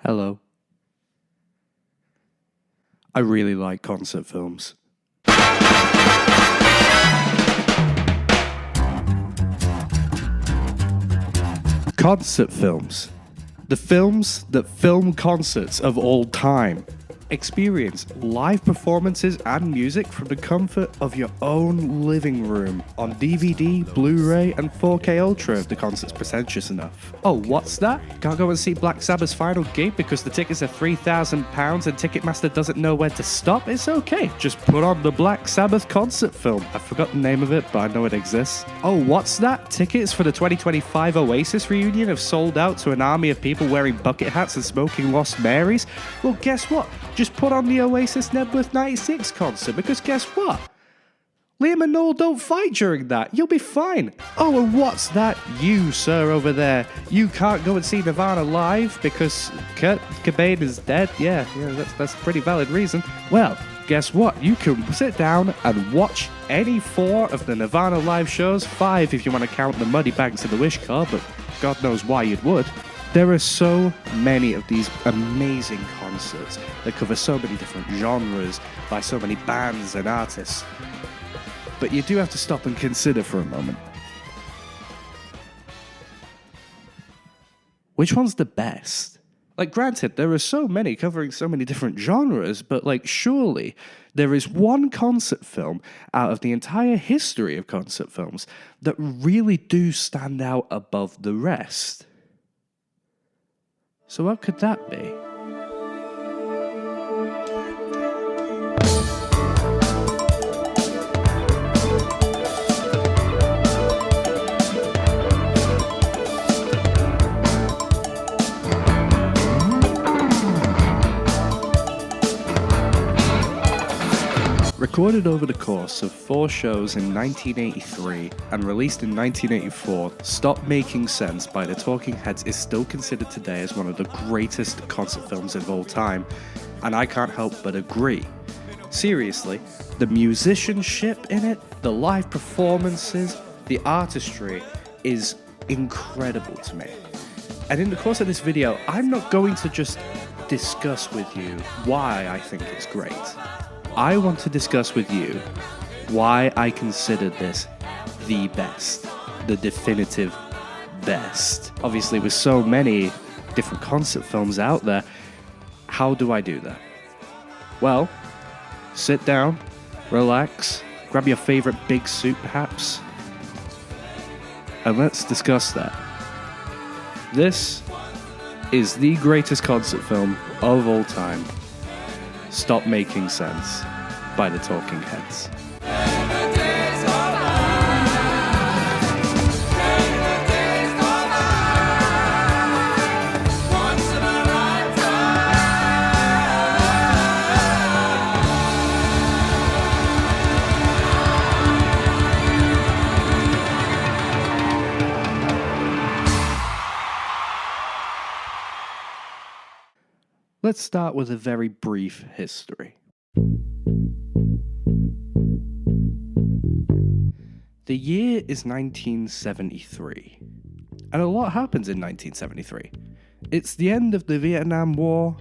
Hello. I really like concert films. Concert films. The films that film concerts of all time. Experience live performances and music from the comfort of your own living room on DVD, Blu-ray, and 4K Ultra if the concert's pretentious enough. Oh, what's that? Can't go and see Black Sabbath's final gig because the tickets are £3,000 and Ticketmaster doesn't know when to stop? It's okay. Just put on the Black Sabbath concert film. I forgot the name of it, but I know it exists. Oh, what's that? Tickets for the 2025 Oasis reunion have sold out to an army of people wearing bucket hats and smoking Lost Marys? Well, guess what? Just put on the Oasis Nebworth 96 concert, because guess what? Liam and Noel don't fight during that. You'll be fine. Oh, and what's that? You, sir, over there. You can't go and see Nirvana live because Kurt Cobain is dead? Yeah, that's a pretty valid reason. Well, guess what? You can sit down and watch any 4 of the Nirvana live shows, 5 if you want to count the Muddy Banks and the Wish Car, but God knows why you'd would. There are so many of these amazing concerts that cover so many different genres by so many bands and artists. But you do have to stop and consider for a moment. Which one's the best? Like, granted, there are so many covering so many different genres, but surely there is one concert film out of the entire history of concert films that really do stand out above the rest. So what could that be? Recorded over the course of 4 shows in 1983 and released in 1984, Stop Making Sense by the Talking Heads is still considered today as one of the greatest concert films of all time, and I can't help but agree. Seriously, the musicianship in it, the live performances, the artistry is incredible to me. And in the course of this video, I'm not going to just discuss with you why I think it's great. I want to discuss with you why I consider this the best, the definitive best. Obviously, with so many different concert films out there, how do I do that? Well, sit down, relax, grab your favorite big soup perhaps, and let's discuss that. This is the greatest concert film of all time. Stop Making Sense by the Talking Heads. Let's start with a very brief history. The year is 1973, and a lot happens in 1973. It's the end of the Vietnam War.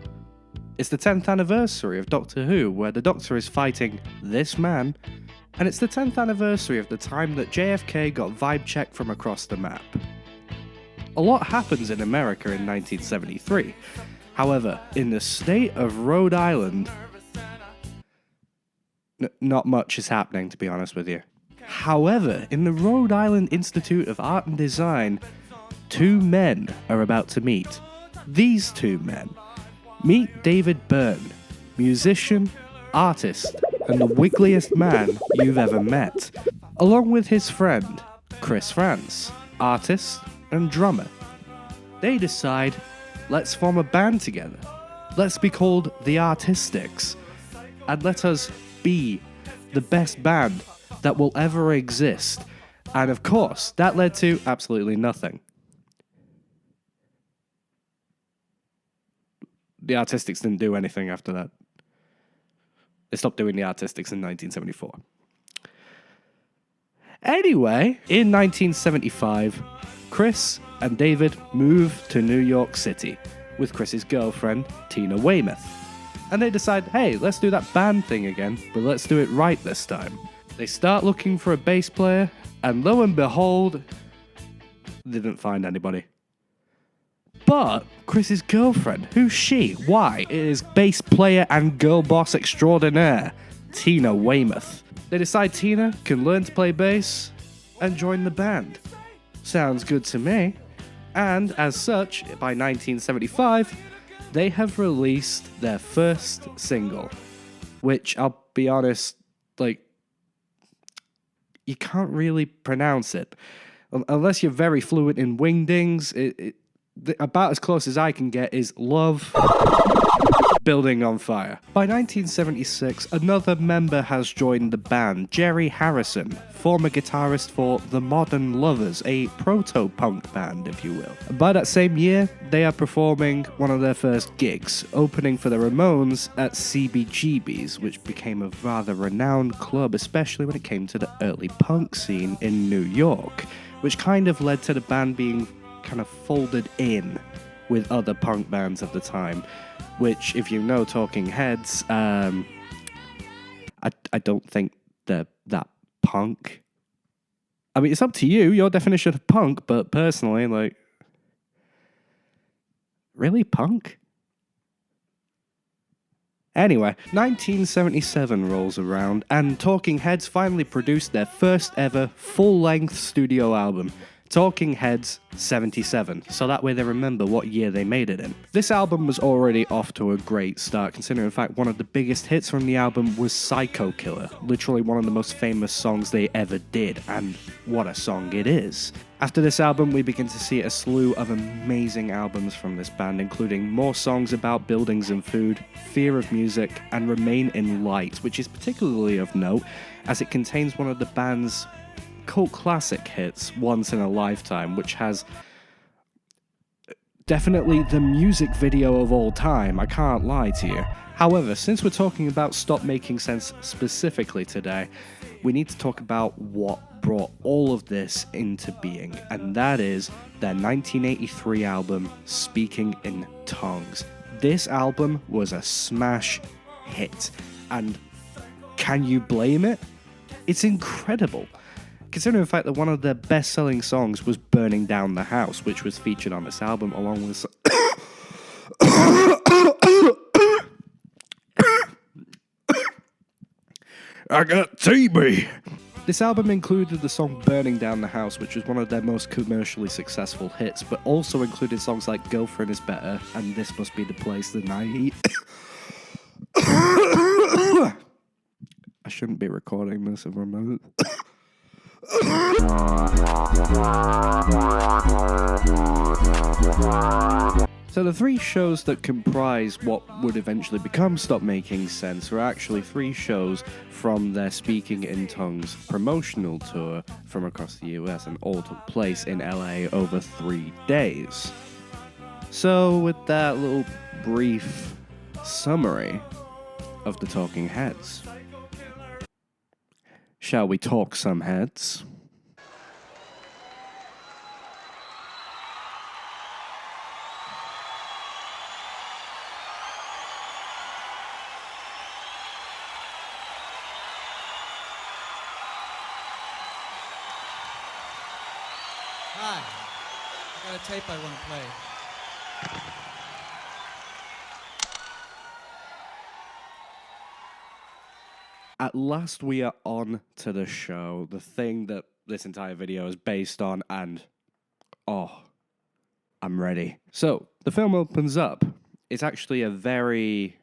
It's the 10th anniversary of Doctor Who, where the Doctor is fighting this man, and it's the 10th anniversary of the time that JFK got vibe checked from across the map. A lot happens in America in 1973. However, in the state of Rhode Island, not much is happening, to be honest with you. However, in the Rhode Island Institute of Art and Design, 2 men are about to meet. These 2 men. Meet David Byrne, musician, artist, and the wiggliest man you've ever met, along with his friend, Chris France, artist and drummer. They decide, let's form a band together. Let's be called the Artistics. And let us be the best band that will ever exist. And of course, that led to absolutely nothing. The Artistics didn't do anything after that. They stopped doing the Artistics in 1974. Anyway, in 1975, Chris and David moved to New York City, with Chris's girlfriend, Tina Weymouth. And they decide, hey, let's do that band thing again, but let's do it right this time. They start looking for a bass player, and lo and behold, they didn't find anybody. But Chris's girlfriend, who's she? Why? It is bass player and girl boss extraordinaire, Tina Weymouth. They decide Tina can learn to play bass and join the band. Sounds good to me. And as such, by 1975, they have released their first single, which I'll be honest, like, you can't really pronounce it. Unless you're very fluent in wingdings, about as close as I can get is Love Building on Fire. By 1976, another member has joined the band, Jerry Harrison, former guitarist for The Modern Lovers, a proto-punk band, if you will. And by that same year, they are performing one of their first gigs, opening for the Ramones at CBGB's, which became a rather renowned club, especially when it came to the early punk scene in New York, which kind of led to the band being kind of folded in with other punk bands of the time, which, if you know Talking Heads, I don't think they're that punk. I mean, it's up to you, your definition of punk, but personally, like, really punk? Anyway, 1977 rolls around, and Talking Heads finally produced their first ever full-length studio album, Talking Heads 77, so that way they remember what year they made it in. This album was already off to a great start, considering, in fact, one of the biggest hits from the album was Psycho Killer, literally one of the most famous songs they ever did, and what a song it is. After this album, we begin to see a slew of amazing albums from this band, including more songs about buildings and food, Fear of Music, and Remain in Light, which is particularly of note, as it contains one of the band's cult classic hits, Once in a Lifetime, which has definitely the music video of all time, I can't lie to you. However, since we're talking about Stop Making Sense specifically today, we need to talk about what brought all of this into being, and that is their 1983 album, Speaking in Tongues. This album was a smash hit, and can you blame it? It's incredible. Considering the fact that one of their best-selling songs was Burning Down the House, which was featured on this album along with... I got TB! This album included the song Burning Down the House, which was one of their most commercially successful hits, but also included songs like Girlfriend is Better and This Must Be the Place the Night He... I shouldn't be recording this if I'm... So the three shows that comprise what would eventually become Stop Making Sense were actually three shows from their Speaking in Tongues promotional tour from across the US, and all took place in LA over 3 days. So with that little brief summary of the Talking Heads, shall we talk some heads? Hi, I got a tape I want to play. At last we are on to the show, the thing that this entire video is based on, and oh, I'm ready. So, the film opens up. It's actually a very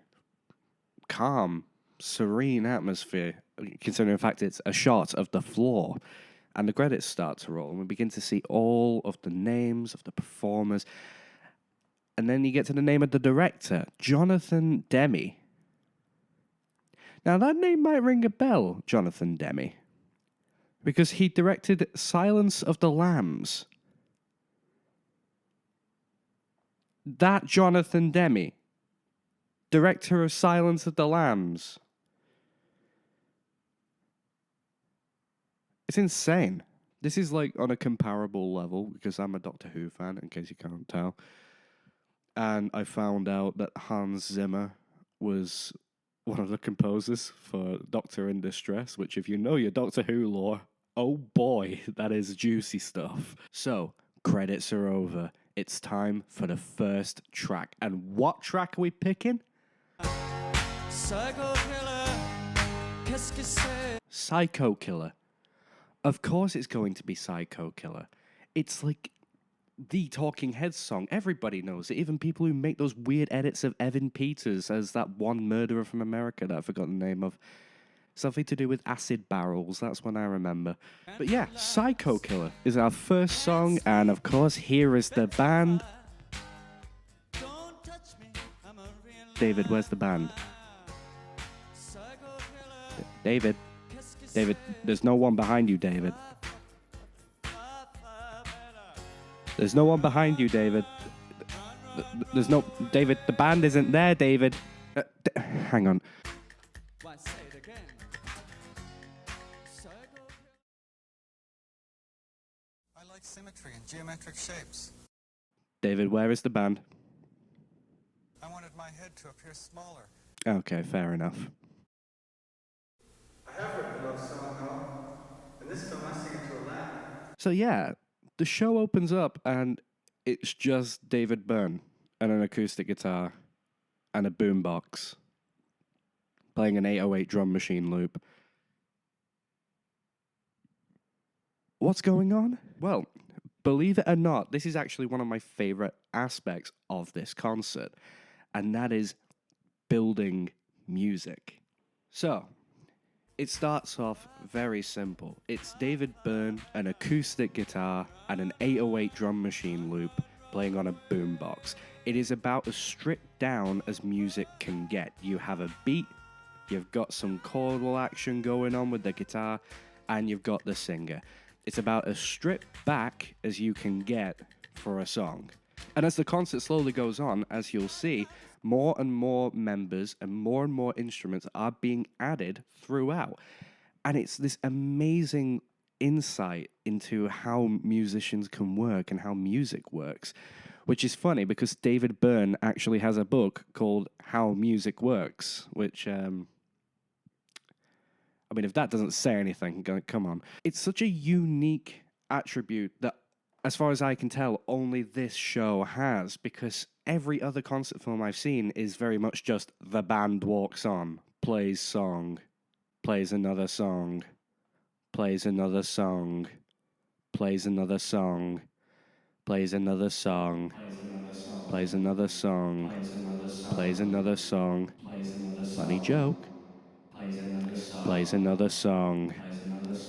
calm, serene atmosphere, considering the fact it's a shot of the floor. And the credits start to roll, and we begin to see all of the names of the performers. And then you get to the name of the director, Jonathan Demme. Now, that name might ring a bell, Jonathan Demme, because he directed Silence of the Lambs. That Jonathan Demme, director of Silence of the Lambs. It's insane. This is like on a comparable level, because I'm a Doctor Who fan, in case you can't tell. and I found out that Hans Zimmer was one of the composers for Doctor in Distress, which if you know your Doctor Who lore, oh boy, that is juicy stuff. So, credits are over. It's time for the first track. And what track are we picking? Psycho Killer, qu'est-ce que c'est? Psycho Killer. Of course it's going to be Psycho Killer. It's like the Talking Heads song. Everybody knows it. Even people who make those weird edits of Evan Peters as that one murderer from America that I forgot the name of. Something to do with acid barrels. That's what I remember. But yeah, Psycho Killer is our first song. And of course, here is the band. David, where's the band? David, there's no one behind you, David. There's no one behind you, David. There's no... David, the band isn't there, David. Hang on. I like symmetry and geometric shapes. David, where is the band? I wanted my head to appear smaller. Okay, fair enough. I have written a love song, and this film I sing it to a lad. So yeah, the show opens up and it's just David Byrne and an acoustic guitar and a boombox playing an 808 drum machine loop. What's going on? Well, believe it or not, this is actually one of my favorite aspects of this concert, and that is building music. So, it starts off very simple. It's David Byrne, an acoustic guitar, and an 808 drum machine loop playing on a boombox. It is about as stripped down as music can get. You have a beat, you've got some chordal action going on with the guitar, and you've got the singer. It's about as stripped back as you can get for a song. And as the concert slowly goes on, as you'll see, more and more members and more instruments are being added throughout. And it's this amazing insight into how musicians can work and how music works, which is funny because David Byrne actually has a book called How Music Works, which, I mean, if that doesn't say anything, come on. It's such a unique attribute that, as far as I can tell, only this show has, because every other concert film I've seen is very much just the band walks on, plays song, plays another song, plays another song, plays another song, plays another song, plays another song, plays another song, funny joke, plays another song,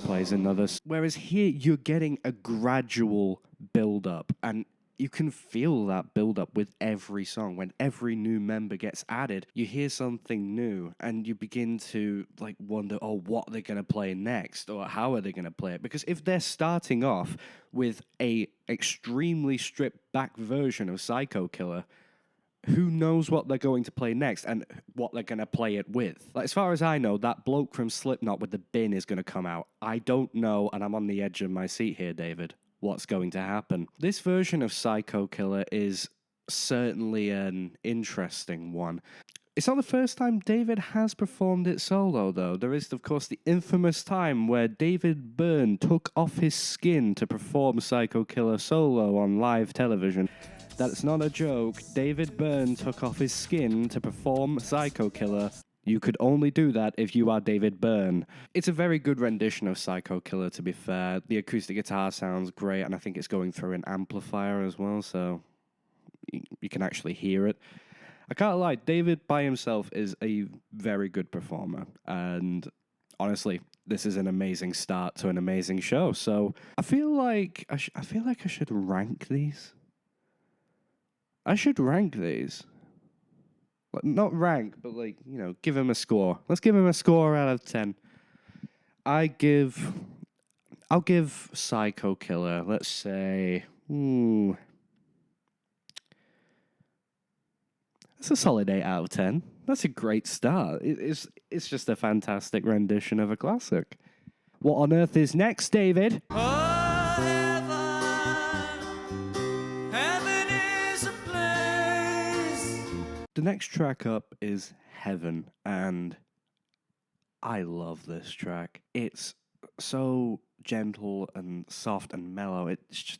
plays another. Whereas here you're getting a gradual build-up, and you can feel that build-up with every song. When every new member gets added, you hear something new, and you begin to like wonder, oh, what they're going to play next, or how are they going to play it? Because if they're starting off with a extremely stripped-back version of Psycho Killer, who knows what they're going to play next and what they're going to play it with? Like, as far as I know, that bloke from Slipknot with the bin is going to come out. I don't know, and I'm on the edge of my seat here, David, what's going to happen. This version of Psycho Killer is certainly an interesting one. It's not the first time David has performed it solo, though. There is, of course, the infamous time where David Byrne took off his skin to perform Psycho Killer solo on live television. That's not a joke. David Byrne took off his skin to perform Psycho Killer. You could only do that if you are David Byrne. It's a very good rendition of Psycho Killer, to be fair. The acoustic guitar sounds great, and I think it's going through an amplifier as well, so you can actually hear it. I can't lie, David by himself is a very good performer, and honestly, this is an amazing start to an amazing show. So I feel like I should rank these. I should rank these. Not rank, but like, you know, give him a score. Let's give him a score out of 10. I'll give Psycho Killer, let's say, that's a solid 8 out of 10. That's a great start. It's just a fantastic rendition of a classic. What on earth is next, David? Heaven is a place The next track up is Heaven, and I love this track. It's so gentle and soft and mellow. It's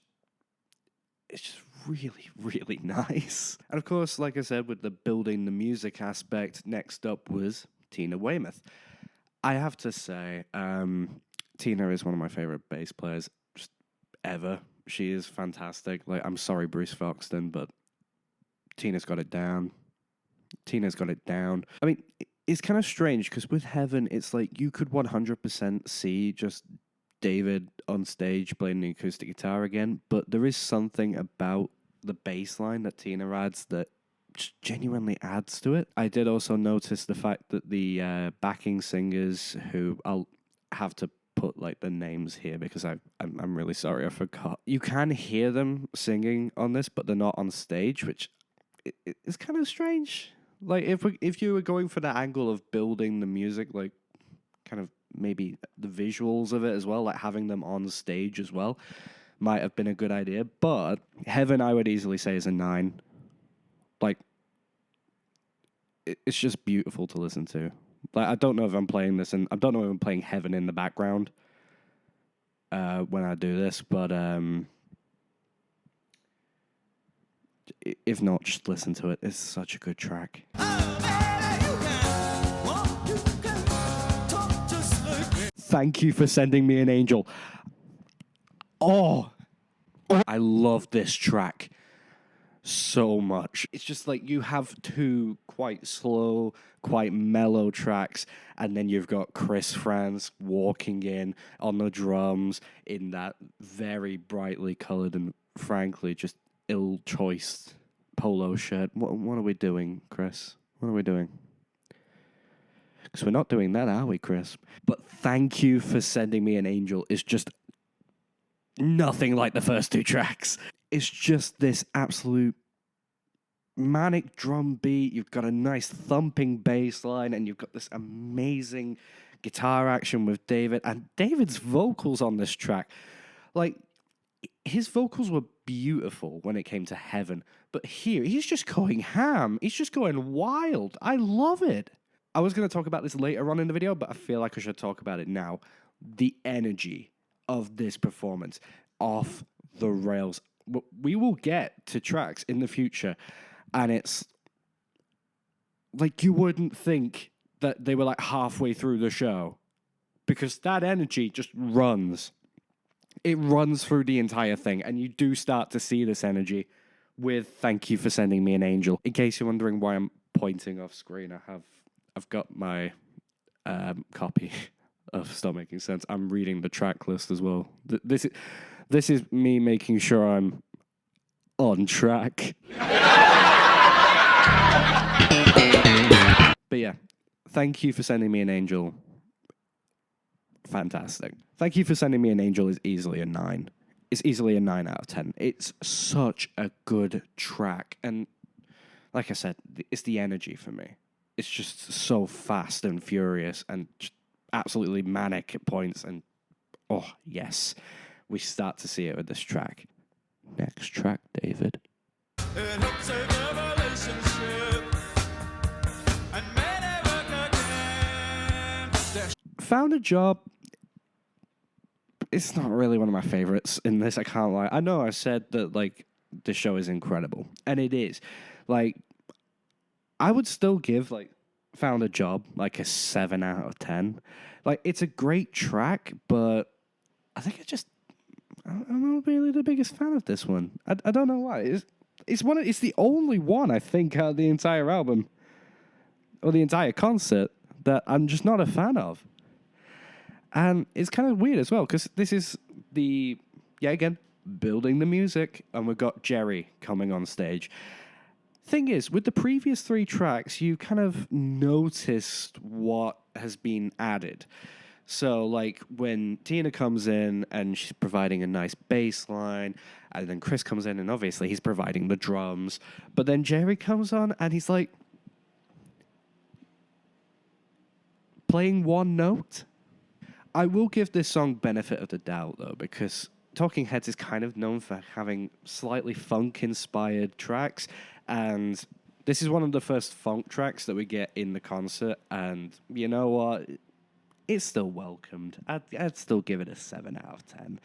just really, really nice. And of course, like I said, with the building the music aspect, next up was Tina Weymouth. I have to say, Tina is one of my favorite bass players just ever. She is fantastic. Like, I'm sorry, Bruce Foxton, but Tina's got it down. Tina's got it down. I mean, it's kind of strange because with Heaven, it's like you could 100% see just David on stage playing the acoustic guitar again, but there is something about the bass line that Tina adds that just genuinely adds to it. I did also notice the fact that the backing singers, who I'll have to put like the names here because I'm really sorry I forgot. You can hear them singing on this, but they're not on stage, which is kind of strange. Like if you were going for the angle of building the music, like kind of maybe the visuals of it as well, like having them on stage as well, might have been a good idea. But Heaven, I would easily say, is a 9. Like, it's just beautiful to listen to. Like, I don't know if I'm playing this, and I don't know if I'm playing Heaven in the background when I do this, but if not, just listen to it. It's such a good track. Thank you for sending me an angel. Oh, I love this track so much. It's just like you have two quite slow, quite mellow tracks, and then you've got Chris Frantz walking in on the drums in that very brightly colored and frankly just ill-choiced polo shirt. What are we doing, Chris? What are we doing? Because we're not doing that, are we, Chris? But thank you for sending me an angel. It's just nothing like the first two tracks. It's just this absolute manic drum beat. You've got a nice thumping bass line, and you've got this amazing guitar action with David. And David's vocals on this track, like, his vocals were beautiful when it came to Heaven. But here, he's just going ham. He's just going wild. I love it. I was going to talk about this later on in the video, but I feel like I should talk about it now. The energy of this performance, off the rails. We will get to tracks in the future, and it's like you wouldn't think that they were like halfway through the show, because that energy just runs. It runs through the entire thing, and you do start to see this energy with Thank You for Sending Me an Angel. In case you're wondering why I'm pointing off screen, I've got my copy of Stop Making Sense. I'm reading the track list as well. This is me making sure I'm on track. But yeah, Thank You for Sending Me an Angel. Fantastic. Thank You for Sending Me an Angel is easily a 9. It's easily a 9 out of 10. It's such a good track. And like I said, it's the energy for me. It's just so fast and furious and just absolutely manic at points. And, oh, yes, we start to see it with this track. Next track, David. It helps save a relationship and may never again. Found a Job. It's not really one of my favorites in this, I can't lie. I know I said that, like, the show is incredible, and it is. Like, I would still give, like, Found a Job, like, a 7 out of 10. Like, it's a great track, but I think I'm not really the biggest fan of this one. I don't know why. It's the only one, I think, out of the entire album, or the entire concert, that I'm just not a fan of. And it's kind of weird as well, because this is again, building the music, and we've got Jerry coming on stage. Thing is, with the previous 3 tracks, you kind of noticed what has been added. So, like, when Tina comes in and she's providing a nice bass line, and then Chris comes in and obviously he's providing the drums, but then Jerry comes on and he's like playing one note. I will give this song benefit of the doubt, though, because Talking Heads is kind of known for having slightly funk-inspired tracks, and This is one of the first funk tracks that we get in the concert, and you know what? It's still welcomed. I'd still give it a 7 out of 10.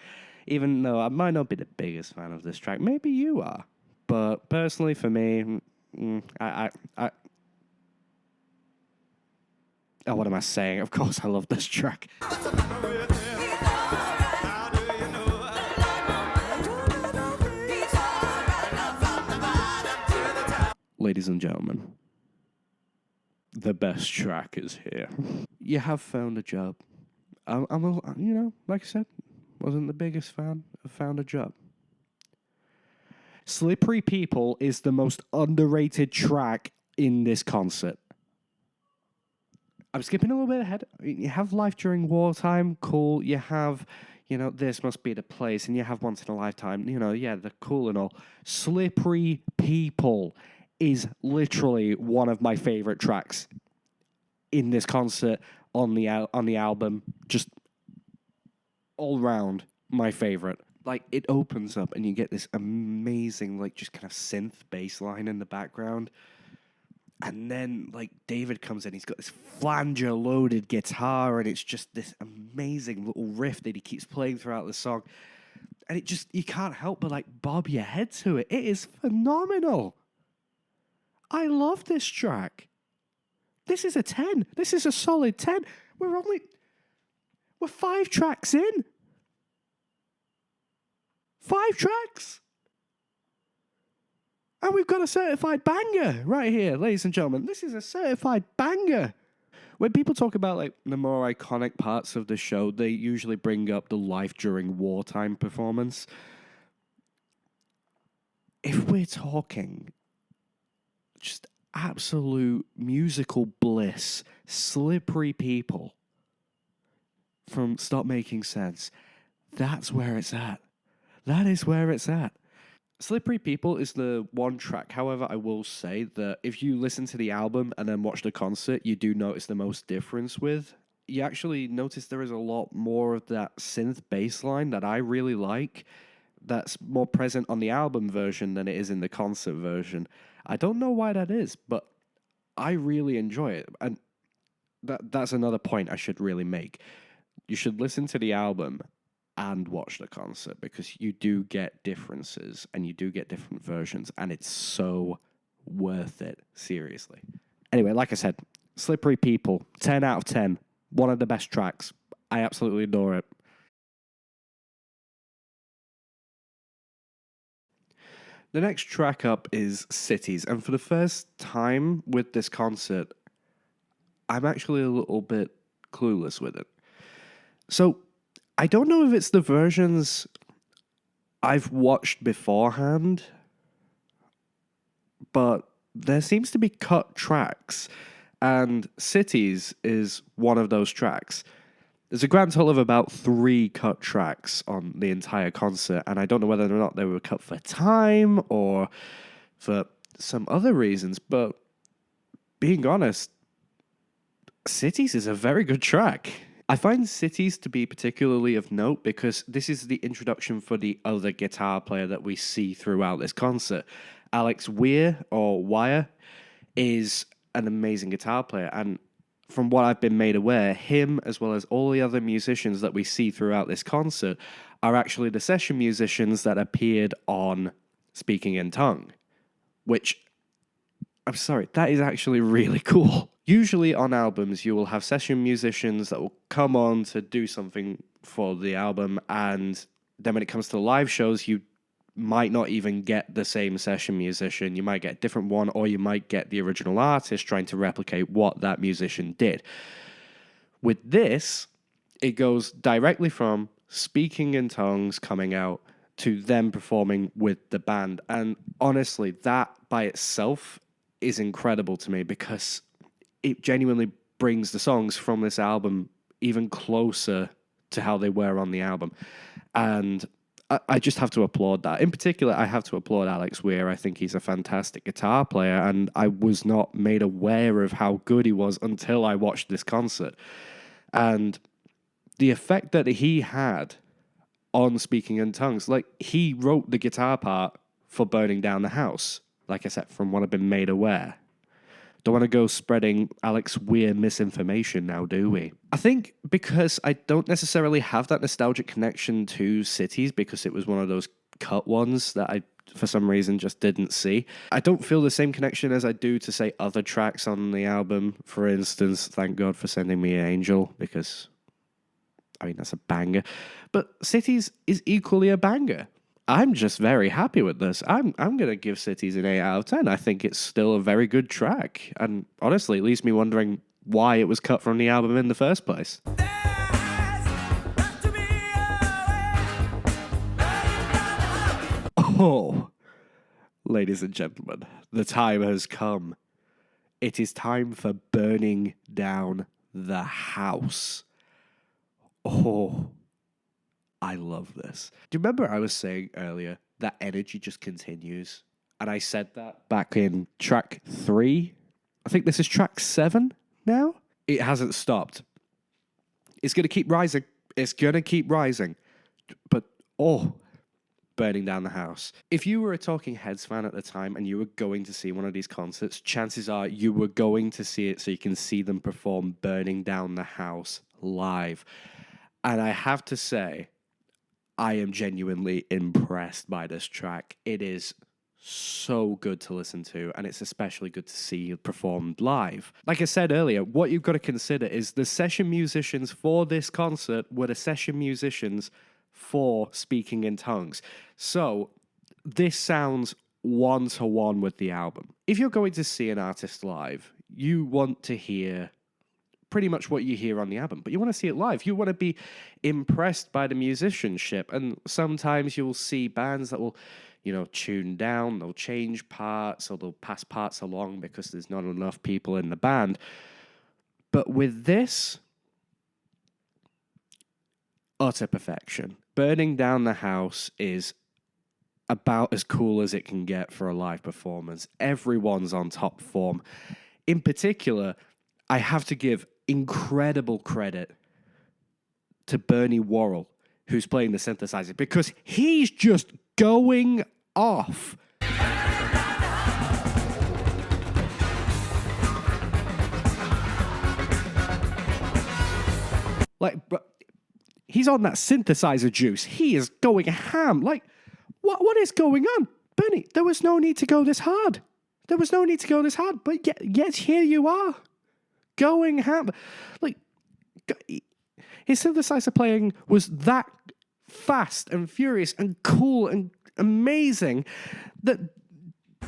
Even though I might not be the biggest fan of this track. Maybe you are. But personally, for me, oh, what am I saying? Of course I love this track. Ladies and gentlemen, the best track is here. You have found a job. Like I said, wasn't the biggest fan of Found a Job. Slippery People is the most underrated track in this concert. I'm skipping a little bit ahead. You have Life During Wartime, cool. You have, This Must Be the Place, and you have Once in a Lifetime. They're cool and all. Slippery People is literally one of my favorite tracks in this concert on the album. Just all round my favorite. Like, it opens up and you get this amazing, like, just kind of synth bass line in the background. And then, like, David comes in, he's got this flanger-loaded guitar, and it's just this amazing little riff that he keeps playing throughout the song. And it just, you can't help but, like, bob your head to it. It is phenomenal. I love this track. This is a 10. This is a solid 10. We're 5 tracks in. 5 tracks. And we've got a certified banger right here, ladies and gentlemen. This is a certified banger. When people talk about like the more iconic parts of the show, they usually bring up the Life During Wartime performance. If we're talking just absolute musical bliss, Slippery People from Stop Making Sense, that's where it's at. That is where it's at. Slippery People is the one track. However, I will say that if you listen to the album and then watch the concert, you do notice the most difference with. You actually notice there is a lot more of that synth bass line that I really like that's more present on the album version than it is in the concert version. I don't know why that is, but I really enjoy it. And that's another point I should really make. You should listen to the album and watch the concert, because you do get differences and you do get different versions, and it's so worth it, seriously. Anyway, like I said, Slippery People, 10 out of 10, one of the best tracks. I absolutely adore it. The next track up is Cities, and for the first time with this concert, I'm actually a little bit clueless with it. So, I don't know if it's the versions I've watched beforehand, but there seems to be cut tracks, and Cities is one of those tracks. There's a grand total of about 3 cut tracks on the entire concert, and I don't know whether or not they were cut for time or for some other reasons, but being honest, Cities is a very good track. I find Cities to be particularly of note because this is the introduction for the other guitar player that we see throughout this concert. Alex Weir is an amazing guitar player, and from what I've been made aware, him as well as all the other musicians that we see throughout this concert are actually the session musicians that appeared on Speaking in Tongue, which, I'm sorry, that is actually really cool. Usually on albums, you will have session musicians that will come on to do something for the album, and then when it comes to live shows, you might not even get the same session musician. You might get a different one, or you might get the original artist trying to replicate what that musician did. With this, it goes directly from Speaking in Tongues coming out to them performing with the band. And honestly, that by itself is incredible to me because it genuinely brings the songs from this album even closer to how they were on the album. And I just have to applaud that. In particular, I have to applaud Alex Weir. I think he's a fantastic guitar player, and I was not made aware of how good he was until I watched this concert. And the effect that he had on Speaking in Tongues, like, he wrote the guitar part for Burning Down the House. like I said, from what I've been made aware. Don't want to go spreading Alex weird misinformation now, do we? I think because I don't necessarily have that nostalgic connection to Cities, because it was one of those cut ones that I, for some reason, just didn't see. I don't feel the same connection as I do to, say, other tracks on the album. For instance, Thank God for Sending Me an Angel, because, I mean, that's a banger. But Cities is equally a banger. I'm just very happy with this. I'm going to give Cities an 8 out of 10. I think it's still a very good track. And honestly, it leaves me wondering why it was cut from the album in the first place. Oh, ladies and gentlemen, the time has come. It is time for Burning Down the House. Oh, I love this. Do you remember I was saying earlier that energy just continues? And I said that back in track 3. I think this is track 7 now. It hasn't stopped. It's going to keep rising. It's going to keep rising. But, Burning Down the House. If you were a Talking Heads fan at the time and you were going to see one of these concerts, chances are you were going to see it so you can see them perform Burning Down the House live. And I have to say, I am genuinely impressed by this track. It is so good to listen to, and it's especially good to see performed live. Like I said earlier, what you've got to consider is the session musicians for this concert were the session musicians for Speaking in Tongues. So this sounds one-to-one with the album. If you're going to see an artist live, you want to hear pretty much what you hear on the album, but you want to see it live. You want to be impressed by the musicianship, and sometimes you'll see bands that will, tune down, they'll change parts, or they'll pass parts along because there's not enough people in the band. But with this, utter perfection. Burning Down the House is about as cool as it can get for a live performance. Everyone's on top form. In particular, I have to give incredible credit to Bernie Worrell, who's playing the synthesizer, because he's just going off. He's on that synthesizer juice. He is going ham. What is going on? Bernie, there was no need to go this hard. But yet here you are. Going ham. His synthesizer playing was that fast and furious and cool and amazing that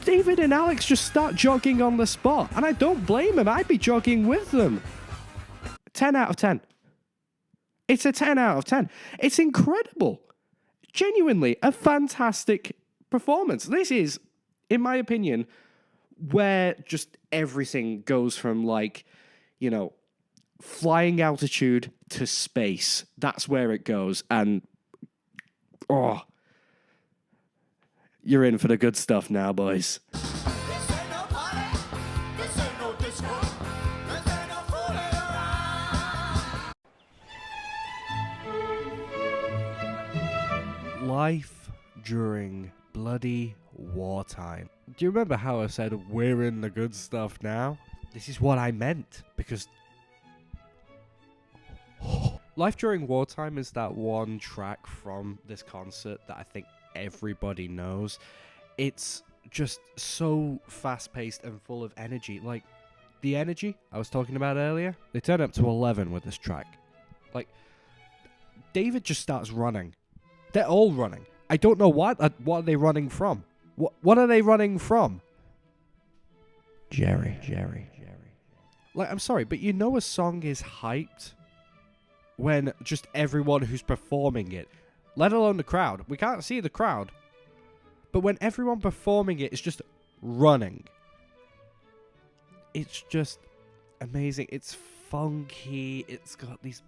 David and Alex just start jogging on the spot. And I don't blame him. I'd be jogging with them. 10 out of 10. It's a 10 out of 10. It's incredible. Genuinely, a fantastic performance. This is, in my opinion, where just everything goes from flying altitude to space. That's where it goes. And, you're in for the good stuff now, boys. Life during bloody wartime. Do you remember how I said we're in the good stuff now? This is what I meant, because Life During Wartime is that one track from this concert that I think everybody knows. It's just so fast-paced and full of energy. The energy I was talking about earlier, they turn up to 11 with this track. David just starts running. They're all running. I don't know what are they running from? What are they running from? Jerry. I'm sorry, but a song is hyped when just everyone who's performing it, let alone the crowd. We can't see the crowd. But when everyone performing it is just running, it's just amazing. It's funky. It's got these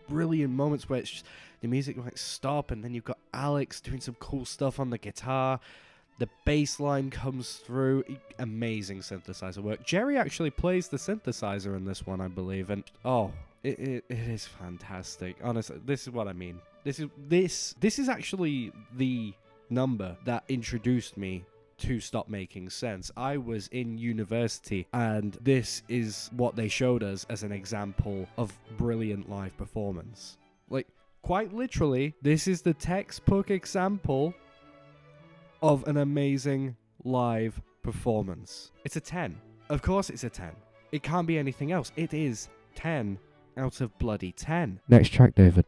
brilliant moments where it's just, the music might stop, and then you've got Alex doing some cool stuff on the guitar. The bass line comes through. Amazing synthesizer work. Jerry actually plays the synthesizer in this one, I believe, and it is fantastic. Honestly, this is what I mean. This is actually the number that introduced me to stop making sense. I was in university, and this is what they showed us as an example of brilliant live performance. Like, quite literally, this is the textbook example of an amazing live performance. It's a 10. Of course it's a 10. It can't be anything else. It is 10 out of bloody 10. Next track, David.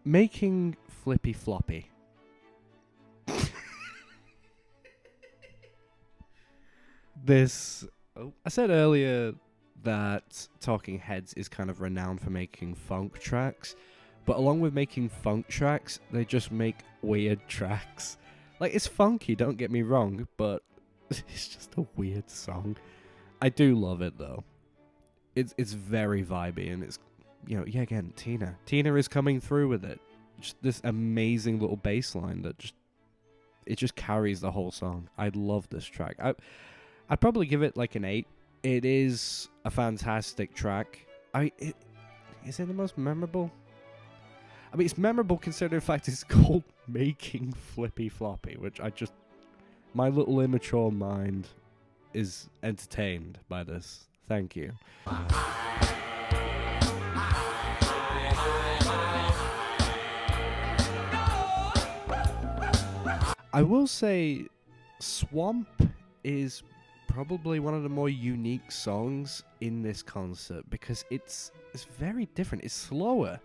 Making Flippy Floppy. I said earlier that Talking Heads is kind of renowned for making funk tracks, but along with making funk tracks, they just make weird tracks. Like, it's funky, don't get me wrong, but it's just a weird song. I do love it though. It's very vibey, and it's, again, Tina. Tina is coming through with it. Just this amazing little bass line that just carries the whole song. I love this track. I'd probably give it like an 8. It is a fantastic track. Is it the most memorable? I mean, it's memorable considering the fact it's called Making Flippy Floppy, which my little immature mind is entertained by this. Thank you. I will say Swamp is probably one of the more unique songs in this concert because it's very different. It's slower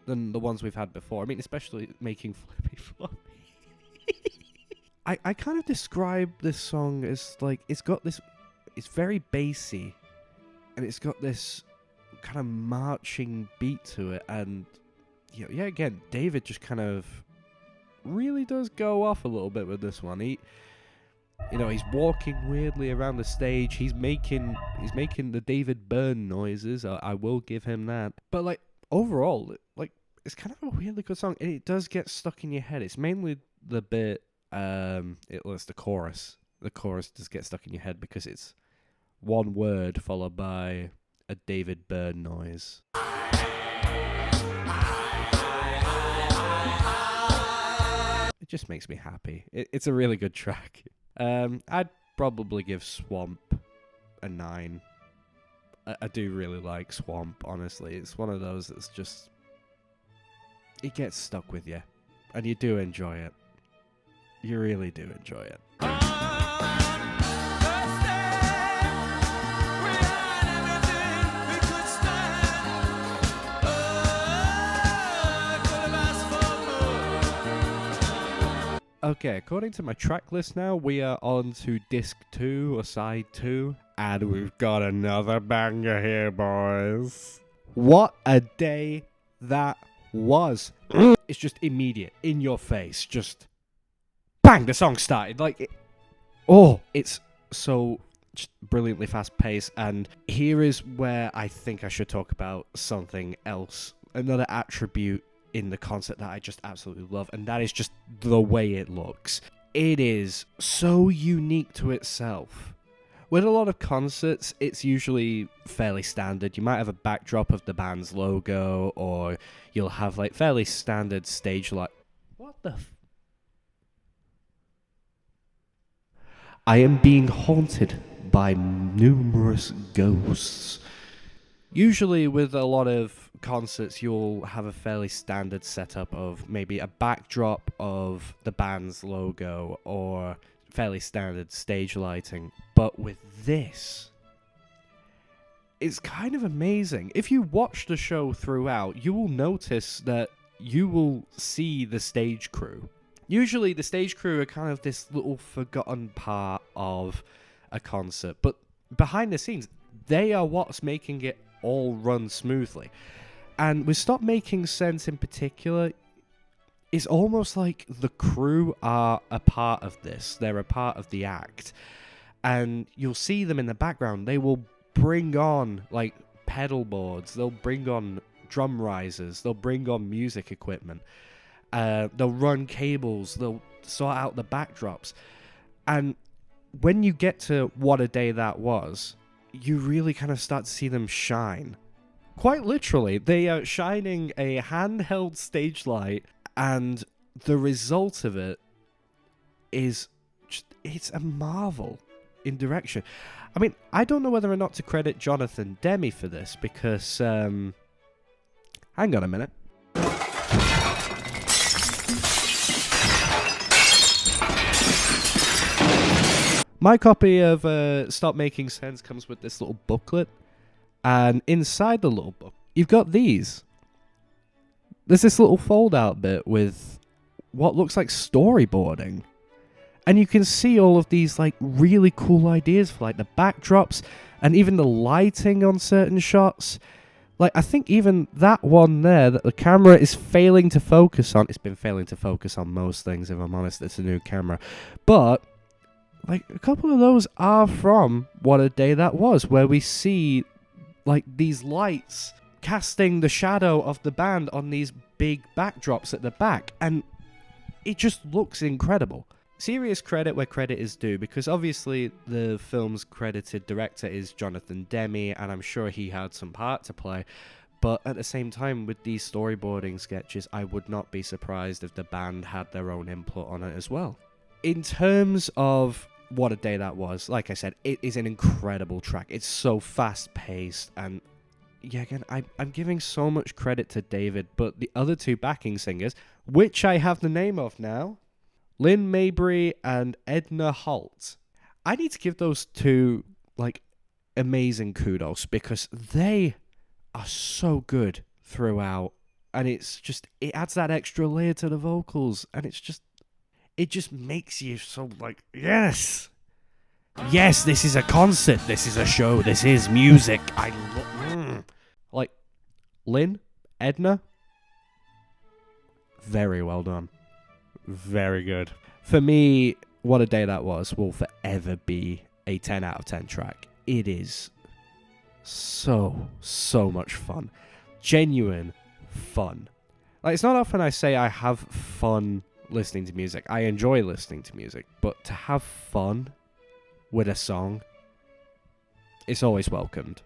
than the ones we've had before. I mean, especially Making Flippy Floppy. I kind of describe this song as like, it's very bassy, and it's got this kind of marching beat to it, and again, David just kind of really does go off a little bit with this one. He's walking weirdly around the stage. He's making the David Byrne noises. I will give him that. But like overall, like it's kind of a weirdly good song, and it does get stuck in your head. It's mainly the bit. It's the chorus. The chorus does get stuck in your head because it's one word followed by a David Byrne noise. It just makes me happy. It's a really good track. I'd probably give Swamp a 9. I do really like Swamp, honestly. It's one of those that's just... It gets stuck with you. And you do enjoy it. You really do enjoy it. Okay, according to my track list now, we are on to disc 2 or side 2. And we've got another banger here, boys. What a day that was. It's just immediate, in your face, just bang, the song started. It's so just brilliantly fast paced. And here is where I think I should talk about something else. Another attribute in the concert that I just absolutely love, and that is just the way it looks. It is so unique to itself. With a lot of concerts, it's usually fairly standard. You might have a backdrop of the band's logo, or you'll have like fairly standard stage light. What the I am being haunted by numerous ghosts. Usually with a lot of concerts, you'll have a fairly standard setup of maybe a backdrop of the band's logo or fairly standard stage lighting. But with this, it's kind of amazing. If you watch the show throughout, you will notice that you will see the stage crew. Usually the stage crew are kind of this little forgotten part of a concert, but behind the scenes, they are what's making it all run smoothly. And with Stop Making Sense in particular, it's almost like the crew are a part of this. They're a part of the act. And you'll see them in the background. They will bring on like pedal boards. They'll bring on drum risers. They'll bring on music equipment. They'll run cables. They'll sort out the backdrops. And when you get to What a Day That Was, you really kind of start to see them shine. Quite literally, they are shining a handheld stage light, and the result of it is it's a marvel in direction. I mean, I don't know whether or not to credit Jonathan Demme for this, because hang on a minute. My copy of Stop Making Sense comes with this little booklet, and inside the little book you've got these. There's this little fold-out bit with what looks like storyboarding. And you can see all of these like really cool ideas for like the backdrops and even the lighting on certain shots. Like, I think even that one there that the camera is failing to focus on. It's been failing to focus on most things, if I'm honest. It's a new camera. But like a couple of those are from What a Day That Was, where we see like these lights casting the shadow of the band on these big backdrops at the back. And it just looks incredible. Serious credit where credit is due, because obviously the film's credited director is Jonathan Demme, and I'm sure he had some part to play. But at the same time, with these storyboarding sketches, I would not be surprised if the band had their own input on it as well. In terms of What a Day That Was, like I said, it is an incredible track. It's so fast-paced, and yeah, again, I'm giving so much credit to David, but the other two backing singers, which I have the name of now, Lynn Mabry and Edna Holt. I need to give those two, like, amazing kudos, because they are so good throughout. And it's just, it adds that extra layer to the vocals. And it's just, it just makes you so, like, yes! Yes, this is a concert. This is a show. This is music. Like, Lynn, Edna, very well done. Very good. For me, What a Day That Was will forever be a 10 out of 10 track. It is so much fun. Genuine fun. Like, it's not often I say I have fun listening to music. I enjoy listening to music, but to have fun with a song, it's always welcomed.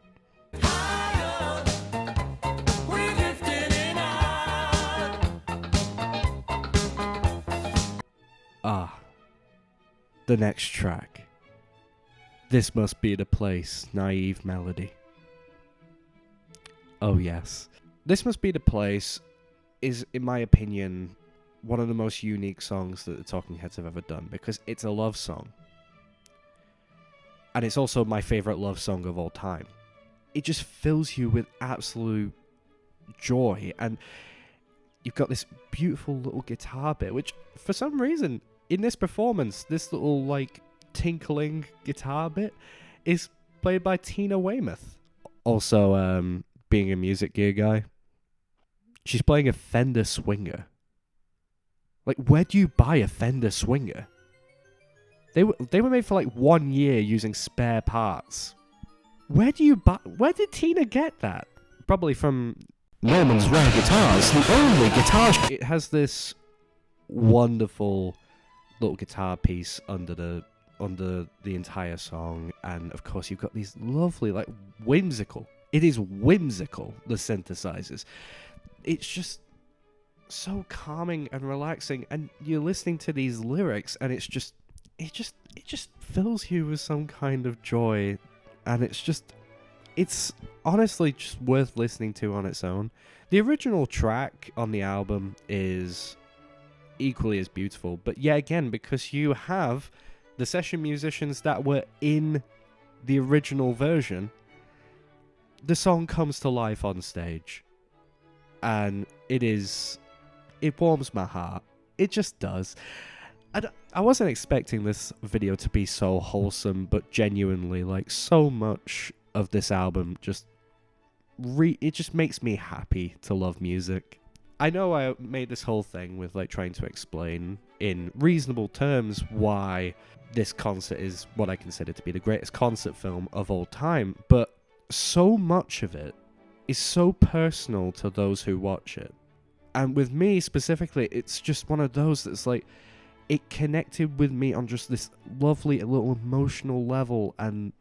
The next track. This Must Be the Place, Naive Melody. Oh yes. This Must Be the Place is, in my opinion, one of the most unique songs that the Talking Heads have ever done, because it's a love song. And it's also my favourite love song of all time. It just fills you with absolute joy, and you've got this beautiful little guitar bit, which for some reason in this performance, this little like tinkling guitar bit is played by Tina Weymouth. Also, being a music gear guy, she's playing a Fender Swinger. Like, where do you buy a Fender Swinger? They were made for like 1 year using spare parts. Where did Tina get that? Probably from Norman's Rare Guitars, the only guitar. It has this wonderful little guitar piece under the entire song, and of course you've got these lovely, like, whimsical. It is whimsical, the synthesizers. It's just so calming and relaxing, and you're listening to these lyrics, and it just fills you with some kind of joy, and it's honestly just worth listening to on its own. The original track on the album is equally as beautiful, but yet again, because you have the session musicians that were in the original version, the song comes to life on stage, and it warms my heart. It just does. I wasn't expecting this video to be so wholesome, but genuinely, like, so much of this album it just makes me happy to love music. I know I made this whole thing with, like, trying to explain in reasonable terms why this concert is what I consider to be the greatest concert film of all time, but so much of it is so personal to those who watch it. And with me specifically, it's just one of those that's like, it connected with me on just this lovely little emotional level, and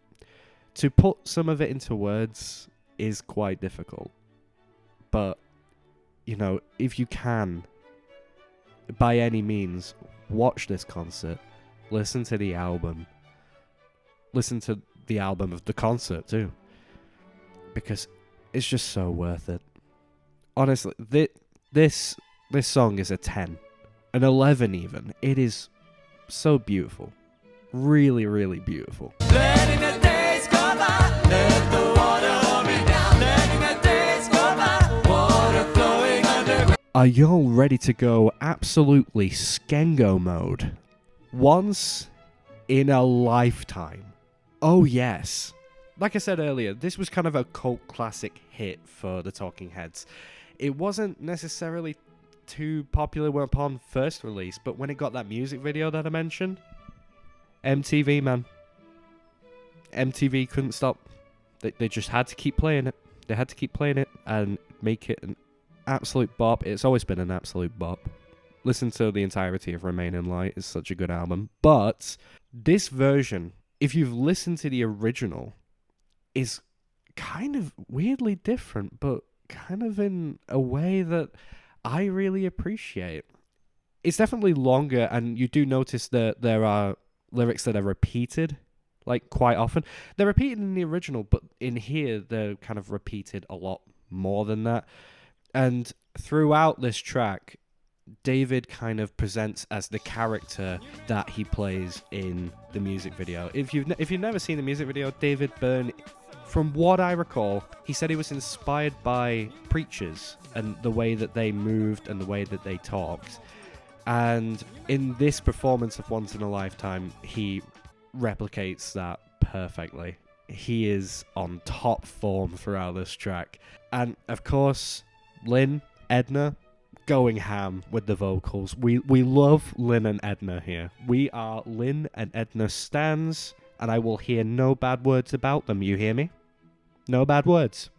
to put some of it into words is quite difficult. But, you know, if you can, by any means, watch this concert. Listen to the album. Listen to the album of the concert, too. Because it's just so worth it. Honestly, this song is a 10. An 11 even. It is so beautiful. Really, really beautiful. Letting the days go by, let the water hold me down. Letting the days go by, water flowing underground. Are y'all ready to go absolutely Skengo mode? Once in a lifetime. Oh yes. Like I said earlier, this was kind of a cult classic hit for the Talking Heads. It wasn't necessarily too popular when upon first release, but when it got that music video that I mentioned, MTV, man. MTV couldn't stop. They just had to keep playing it. They had to keep playing it and make it an absolute bop. It's always been an absolute bop. Listen to the entirety of Remain in Light. It's such a good album. But this version, if you've listened to the original, is kind of weirdly different, but kind of in a way that I really appreciate. It's definitely longer, and you do notice that there are lyrics that are repeated, like, quite often. They're repeated in the original, but in here, they're kind of repeated a lot more than that. And throughout this track, David kind of presents as the character that he plays in the music video. If you've never seen the music video, David Byrne, from what I recall, he said he was inspired by preachers and the way that they moved and the way that they talked. And in this performance of Once in a Lifetime, he replicates that perfectly. He is on top form throughout this track. And of course, Lynn, Edna, going ham with the vocals. We love Lynn and Edna here. We are Lynn and Edna stans, and I will hear no bad words about them. You hear me? No bad words.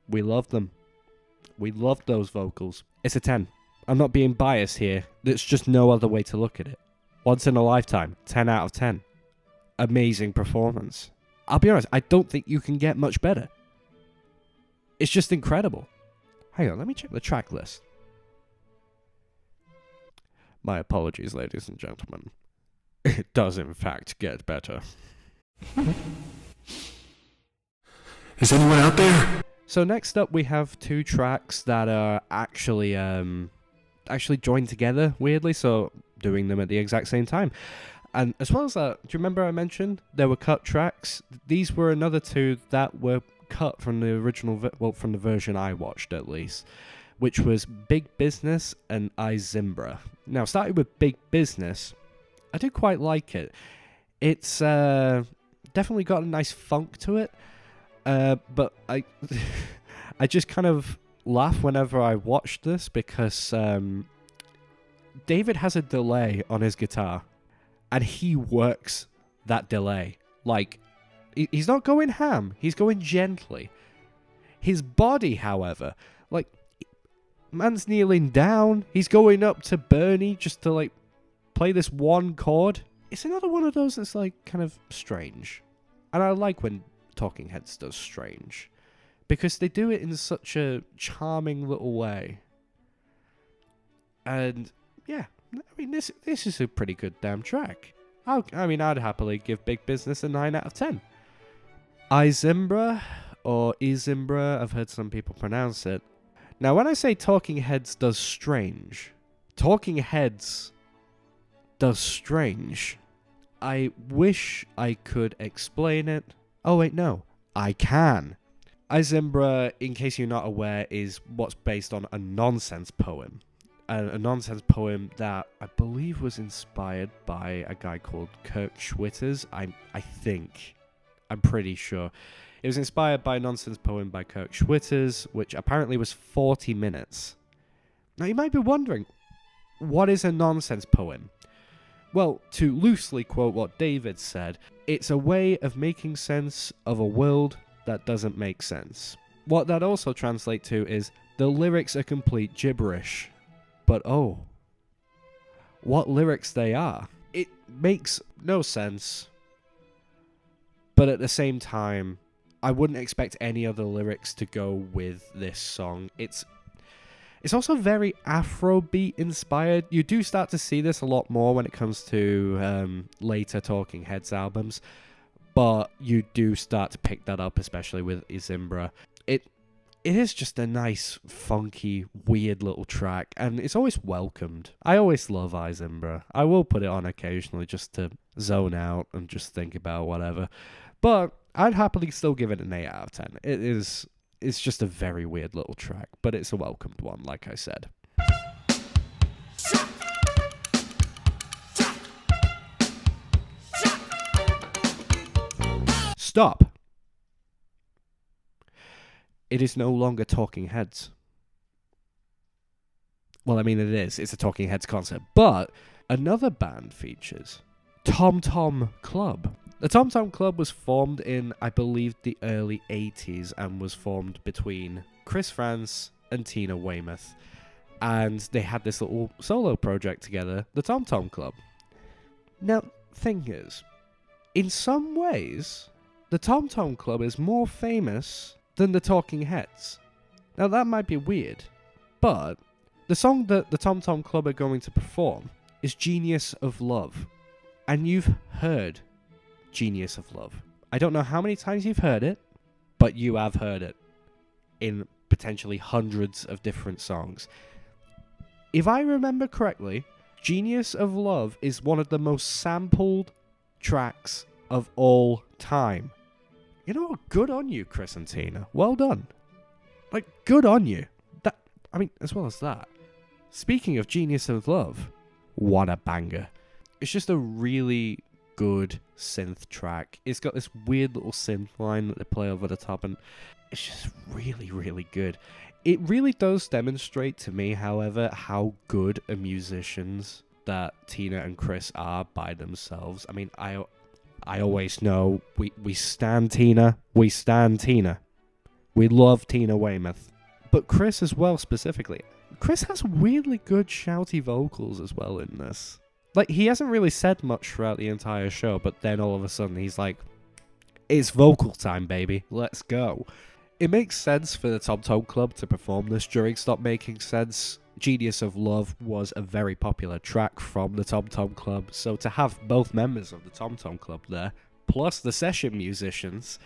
We love them. We love those vocals. It's a 10. I'm not being biased here. There's just no other way to look at it. Once in a Lifetime, 10 out of 10. Amazing performance. I'll be honest, I don't think you can get much better. It's just incredible. Hang on, let me check the track list. My apologies, ladies and gentlemen. It does in fact get better. Is anyone out there? So next up we have two tracks that are actually joined together, weirdly, so doing them at the exact same time. And as well as that, do you remember I mentioned there were cut tracks? These were another two that were cut from the original, from the version I watched at least, which was Big Business and I Zimbra. Now, starting with Big Business, I do quite like it. It's definitely got a nice funk to it, but I I just kind of laugh whenever I watch this because David has a delay on his guitar, and he works that delay. Like, he's not going ham, he's going gently. His body, however, like, man's kneeling down, he's going up to Bernie just to, like, play this one chord. It's another one of those that's, like, kind of strange. And I like when Talking Heads does strange, because they do it in such a charming little way. And, yeah, I mean, this is a pretty good damn track. I'd happily give Big Business a 9 out of 10. Izimbra, or Izimbra, I've heard some people pronounce it. Now, when I say Talking Heads does strange, Talking Heads does strange. I wish I could explain it. Oh, wait, no. I can. Izimbra, in case you're not aware, is what's based on a nonsense poem. A nonsense poem that I believe was inspired by a guy called Kirk Schwitters. I think. I'm pretty sure. It was inspired by a nonsense poem by Kirk Schwitters, which apparently was 40 minutes. Now, you might be wondering, what is a nonsense poem? Well, to loosely quote what David said, it's a way of making sense of a world that doesn't make sense. What that also translates to is, the lyrics are complete gibberish. But oh, what lyrics they are. It makes no sense, but at the same time, I wouldn't expect any other lyrics to go with this song. It's also very Afrobeat inspired. You do start to see this a lot more when it comes to later Talking Heads albums, but you do start to pick that up, especially with Izimbra. It is just a nice, funky, weird little track, and it's always welcomed. I always love Izimbra. I will put it on occasionally just to zone out and just think about whatever. But I'd happily still give it an 8 out of 10. It's just a very weird little track, but it's a welcomed one, like I said. Stop. It is no longer Talking Heads. Well, I mean, it is. It's a Talking Heads concert. But another band features TomTom Club. The TomTom Club was formed in, I believe, the early 80s and was formed between Chris France and Tina Weymouth. And they had this little solo project together, the TomTom Club. Now, thing is, in some ways, the TomTom Club is more famous than the Talking Heads. Now that might be weird, but the song that the TomTom Club are going to perform is Genius of Love. And you've heard Genius of Love. I don't know how many times you've heard it, but you have heard it in potentially hundreds of different songs. If I remember correctly, Genius of Love is one of the most sampled tracks of all time. You know what? Good on you, Chris and Tina. Well done. Like, good on you. As well as that. Speaking of Genius of Love, what a banger. It's just a really good synth track. It's got this weird little synth line that they play over the top, and it's just really, really good. It really does demonstrate to me, however, how good a musicians that Tina and Chris are by themselves. I mean, I always know we stan Tina. We stan Tina. We love Tina Weymouth. But Chris as well, specifically. Chris has weirdly good shouty vocals as well in this. Like, he hasn't really said much throughout the entire show, but then all of a sudden he's like, it's vocal time, baby. Let's go. It makes sense for the TomTom Club to perform this during Stop Making Sense. Genius of Love was a very popular track from the TomTom Club, so to have both members of the TomTom Club there, plus the session musicians,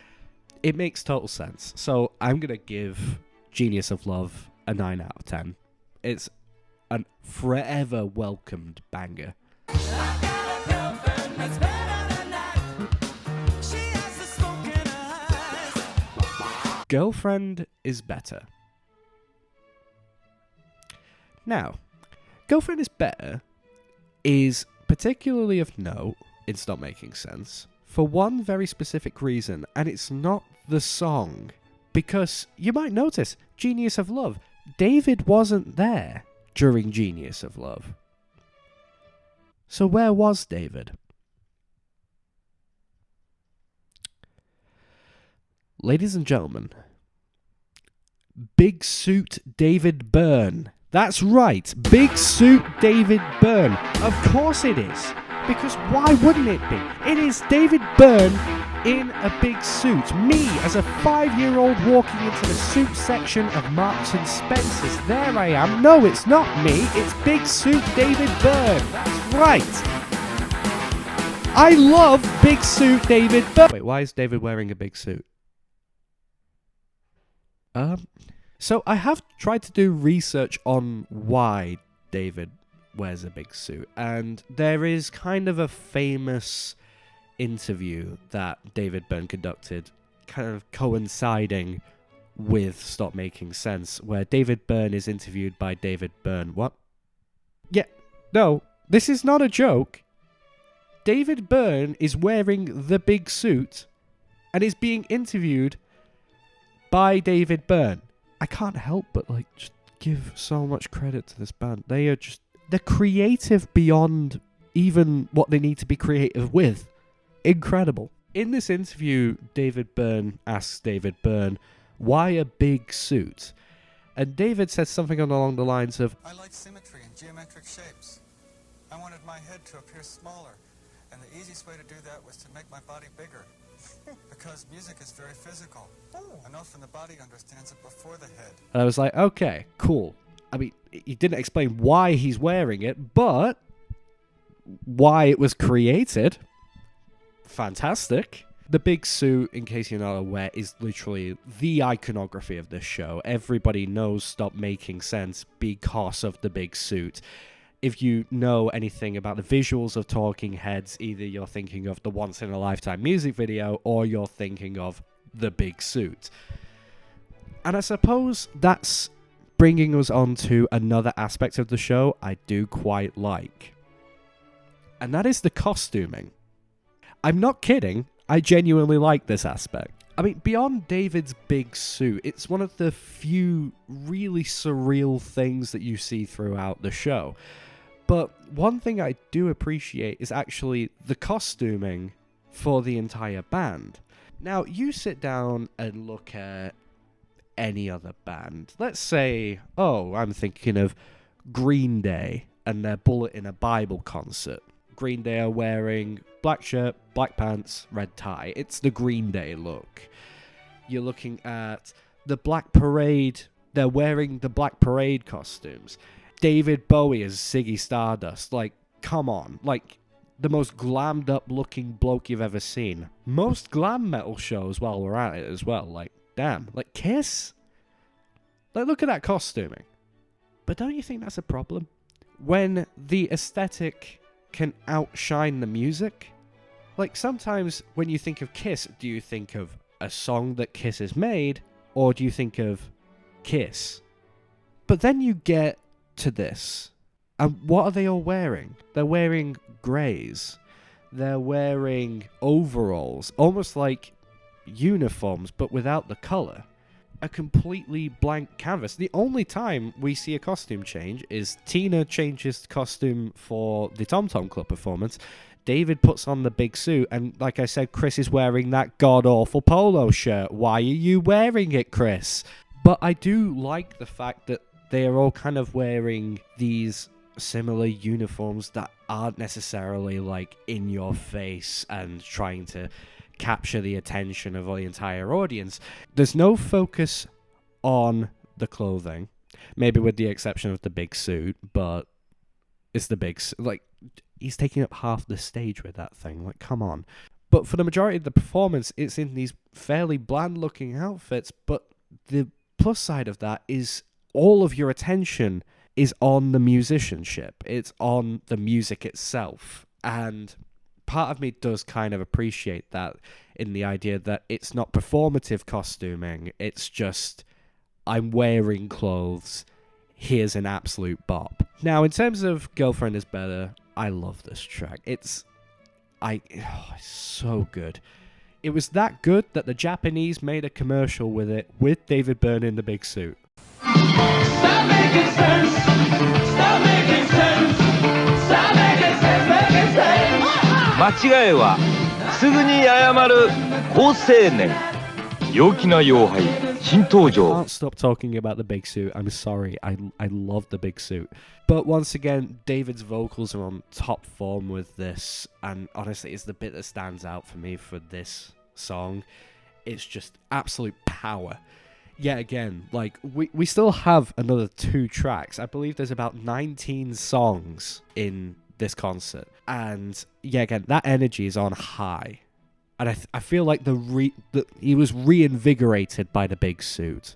it makes total sense. So I'm going to give Genius of Love a 9 out of 10. It's a forever welcomed banger. Girlfriend is better. Now, Girlfriend is Better is particularly of note in Stop Making Sense for one very specific reason, and it's not the song. Because you might notice, Genius of Love, David wasn't there during Genius of Love. So where was David? Ladies and gentlemen, Big Suit David Byrne. That's right, Big Suit David Byrne. Of course it is. Because why wouldn't it be? It is David Byrne in a big suit. Me, as a 5-year-old walking into the suit section of Marks and Spencer's. There I am. No, it's not me. It's Big Suit David Byrne. That's right. I love Big Suit David Byrne. Wait, why is David wearing a big suit? So I have tried to do research on why David wears a big suit, and there is kind of a famous interview that David Byrne conducted, kind of coinciding with Stop Making Sense, where David Byrne is interviewed by David Byrne. What? Yeah, no, this is not a joke. David Byrne is wearing the big suit and is being interviewed by David Byrne. I can't help but just give so much credit to this band. They're creative beyond even what they need to be creative with. Incredible. In this interview, David Byrne asks David Byrne, why a big suit? And David says something along the lines of, I like symmetry and geometric shapes. I wanted my head to appear smaller And the easiest way to do that was to make my body bigger. Because music is very physical. An often the body understands it before the head. And I was like, okay, cool. I mean, he didn't explain why he's wearing it, but why it was created. Fantastic. The big suit, in case you're not aware, is literally the iconography of this show. Everybody knows Stop Making Sense because of the big suit. If you know anything about the visuals of Talking Heads, either you're thinking of the Once in a Lifetime music video or you're thinking of the big suit. And I suppose that's bringing us on to another aspect of the show I do quite like. And that is the costuming. I'm not kidding. I genuinely like this aspect. I mean, beyond David's big suit, it's one of the few really surreal things that you see throughout the show. But one thing I do appreciate is actually the costuming for the entire band. Now, you sit down and look at any other band. Let's say, I'm thinking of Green Day and their Bullet in a Bible concert. Green Day are wearing black shirt, black pants, red tie. It's the Green Day look. You're looking at the Black Parade. They're wearing the Black Parade costumes. David Bowie as Ziggy Stardust. Like, come on. Like, the most glammed up looking bloke you've ever seen. Most glam metal shows while we're at it as well. Like, damn. Like, Kiss? Like, look at that costuming. But don't you think that's a problem? When the aesthetic can outshine the music? Like, sometimes when you think of Kiss, do you think of a song that Kiss has made, or do you think of Kiss? But then you get to this, and what are they all wearing? They're wearing greys. They're wearing overalls, almost like uniforms, but without the colour. A completely blank canvas. The only time we see a costume change is Tina changes costume for the TomTom Club performance. David puts on the big suit, and like I said, Chris is wearing that god-awful polo shirt. Why are you wearing it, Chris? But I do like the fact that they are all kind of wearing these similar uniforms that aren't necessarily like in your face and trying to capture the attention of the entire audience. There's no focus on the clothing, maybe with the exception of the big suit, but it's the big suit. Like, he's taking up half the stage with that thing. Like, come on. But for the majority of the performance, it's in these fairly bland-looking outfits, but the plus side of that is all of your attention is on the musicianship. It's on the music itself. And part of me does kind of appreciate that, in the idea that it's not performative costuming. It's just, I'm wearing clothes. Here's an absolute bop. Now, in terms of Girlfriend is Better, I love this track. It's so good. It was that good that the Japanese made a commercial with it, with David Byrne in the big suit. Stop making sense. Stop making sense. Stop making sense. Making sense. 間違いはすぐに謝る好青年。陽気な妖怪新登場。 Can't stop talking about the big suit. I'm sorry. I love the big suit. But once again, David's vocals are on top form with this, and honestly, it's the bit that stands out for me for this song. It's just absolute power. Yet again, like, we still have another 2 tracks. I believe there's about 19 songs in this concert. And yeah, again, that energy is on high. And I feel like he was reinvigorated by the big suit.